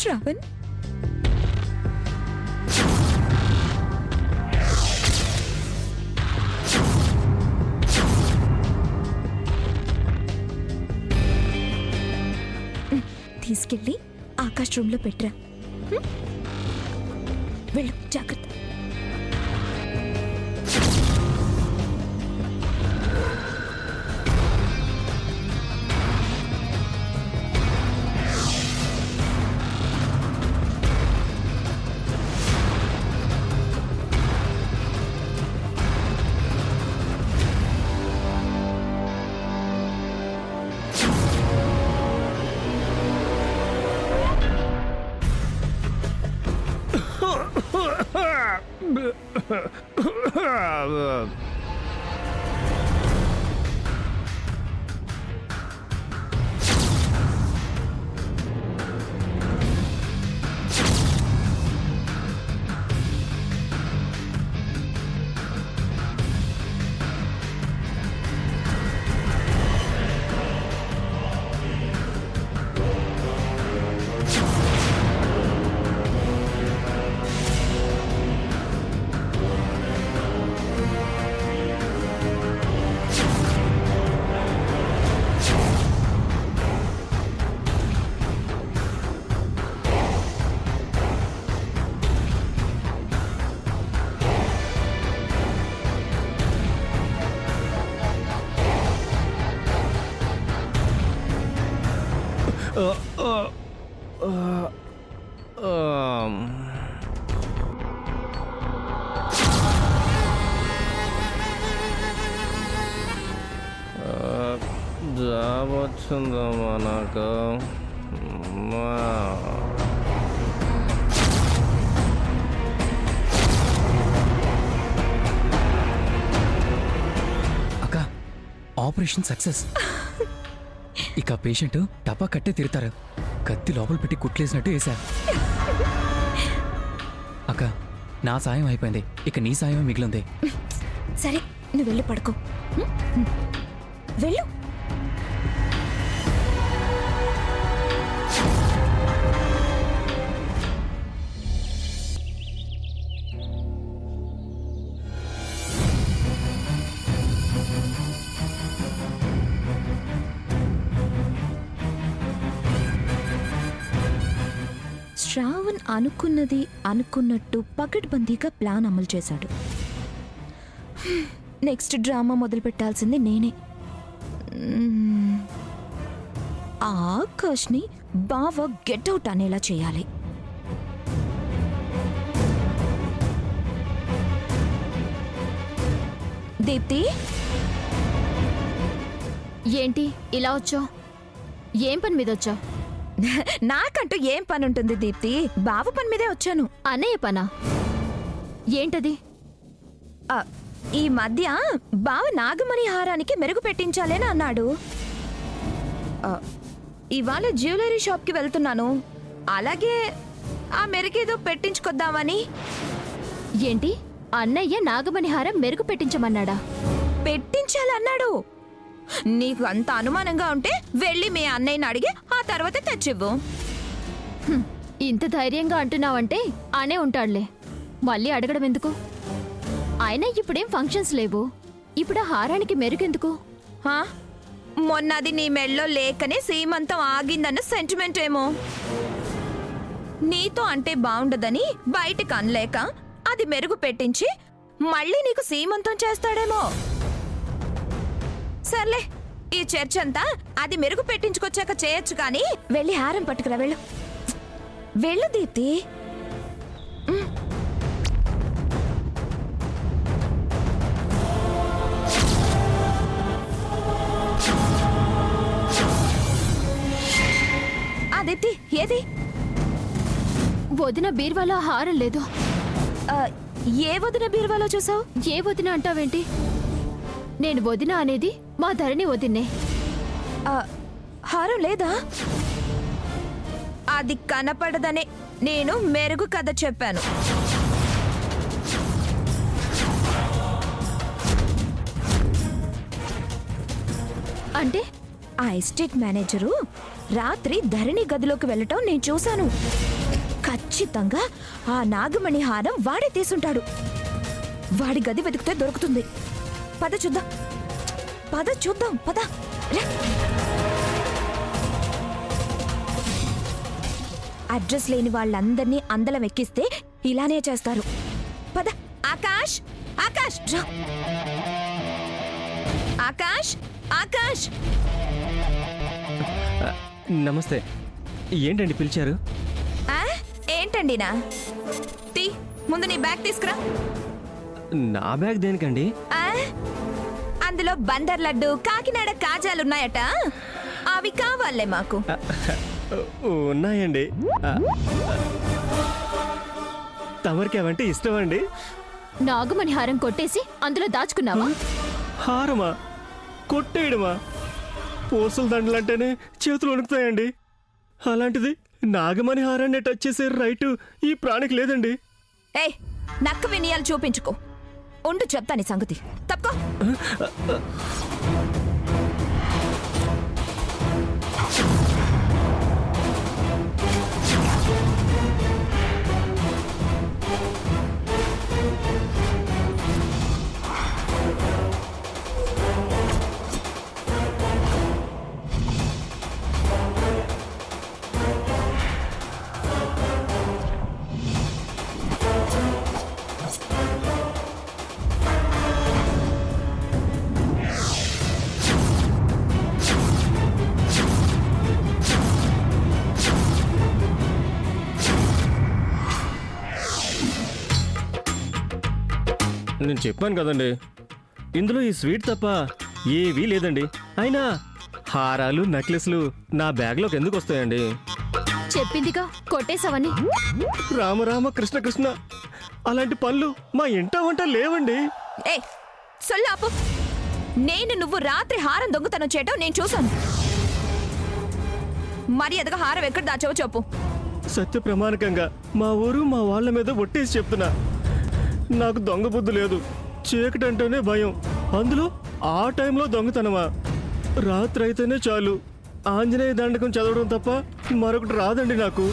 శ్రావణ్, తీసుకెళ్ళి ఆకాష్ రూమ్ లో పెట్టరా. వెళ్ళు, జాగ్రత్త. జాబ్ వచ్చిందమ్మా నాకు. అక్క, ఆపరేషన్ సక్సెస్. ఇక పేషెంట్ టపా కట్టే తిరుతారు. కత్తి లోపల పెట్టి కుట్లేసినట్టు వేశారు. అక్క, నా సాయం అయిపోయింది, ఇక నీ సాయమే మిగిలింది. సరే, నువ్వు వెళ్ళి పడుకో. వెళ్ళు. శ్రావణ్ అనుకున్నది అనుకున్నట్టు పకడ్బందీగా ప్లాన్ అమలు చేశాడు. నెక్స్ట్ డ్రామా మొదలు పెట్టాల్సింది నేనే. ఆకాష్ని బావ గెట్అవుట్ అనేలా చేయాలి. దీప్తి, ఏంటి ఇలా వచ్చావు? ఏం పని మీద వచ్చావు? నాకంటూ ఏం పని ఉంటుంది దీప్తి? బావ పని మీదే వచ్చాను. అన్నయ్య పనా? ఏంటది? ఈ మధ్య బావ నాగమణి హారానికి మెరుగు పెట్టించాలని అన్నాడు. ఇవాళ జ్యువెలరీ షాప్కి వెళ్తున్నాను. అలాగే ఆ మెరుగేదో పెట్టించుకొద్దామని. ఏంటి, అన్నయ్య నాగమణి హారం మెరుగు పెట్టించమన్నాడా? పెట్టించాలన్నాడు. నీకు అంత అనుమానంగా ఉంటే వెళ్ళి మీ అన్నయ్యని అడిగి ఆ తర్వాత తెచ్చివ్వు. ఇంత ధైర్యంగా అంటున్నావంటే అనే ఉంటాడులే, మళ్ళీ అడగడం ఎందుకు? ఆయన ఇప్పుడేం ఫంక్షన్స్ లేవు, ఇప్పుడు ఆ హారానికి మెరుగెందుకు? మొన్నది నీ మెళ్ళో లేకనే సీమంతం ఆగిందన్న సెంటిమెంట్ ఏమో. నీతో అంటే బాగుండదని బయటకు అనలేక అది మెరుగు పెట్టించి మళ్ళీ నీకు సీమంతం చేస్తాడేమో. సర్లే, ఈ చర్చ్ అంతా అది మెరుగు పెట్టించుకొచ్చాక చేయొచ్చు కానీ వెళ్ళి హారం పట్టుకురా. వెళ్ళు వెళ్ళు దీప్తి. దీప్తి, ఏది? వదిన బీర్వాలో హారం లేదు. ఏ వదిన బీర్వాలో చూసావు? ఏ వదిన అంటావేంటి? నేను వదిన అనేది మా ధరణి వదిన్నే. హారం లేదా? అది కనపడదనే నేను మెరుగు కథ చెప్పాను. అంటే ఆ ఎస్టేట్ మేనేజరు రాత్రి ధరణి గదిలోకి వెళ్ళటం నేను చూశాను. ఖచ్చితంగా ఆ నాగమణి హారం వాడే తీసుంటాడు. వాడి గది వెతికితే దొరుకుతుంది. పద చూద్దాం, పద చూద్దాం, పద రే. అడ్రస్ లేని వాళ్ళందరినీ అందలం ఎక్కిస్తే ఇలానే చేస్తారు. పద. ఆకాష్, ఆకాష్ రా. ఆకాష్, ఆకాష్. నమస్తే, ఏంటండి పిలిచారు? ఆ? ఏంటండినా? తీ, ముందు నీ బ్యాగ్ తీసుకురా. నా బ్యాగ్ దేనికండి? ఆ? అందులో బందర్ లడ్డు, కాకినాడ కాజాలున్నాయట, అవి కావాలే మాకు. ఉన్నాయండి. తమరికి అవంటే ఇష్టం అండి. నాగమణి హారం కొట్టేసి అందులో దాచుకున్నావా? హారమా? కొట్టేయడమా? పూసల దండలంటేనే చేతులు వణుకుతాయండి. అలాంటిది నాగమణి హారాన్ని టచ్ చేసే రైటు ఈ ప్రాణికి లేదండి. ఏయ్, నక్క వినియాలు చూపించుకో. ఉండు చెప్తాను సంగతి. తప్పుకో. నేను చెప్పాను కదండి, ఇందులో ఈ స్వీట్ తప్ప ఏవీ లేదండి. అయినా హారాలు, నెక్లెస్లు నా బ్యాగ్లోకి ఎందుకు వస్తాయండి? చెప్పిందిగా కొట్టేశావని. రామ కృష్ణ కృష్ణ, అలాంటి పనులు మా ఇంట వంట లేవండి. ఏ సొల్లాపు. నేను నువ్వు రాత్రి హారం దొంగతనం చేయటం నేను చూశాను. మర్యాదగా హారం ఎక్కడ దాచావో చెప్పు. సత్య ప్రమాణకంగా మా ఊరు మా వాళ్ళ మీద ఒట్టేసి చెప్తున్నా, నాకు దొంగ బుద్ధి లేదు. చీకటి అంటేనే భయం, అందులో ఆ టైంలో దొంగతనమా? రాత్రి అయితేనే చాలు, ఆంజనేయ దండకం చదవడం తప్ప మరొకటి రాదండి నాకు.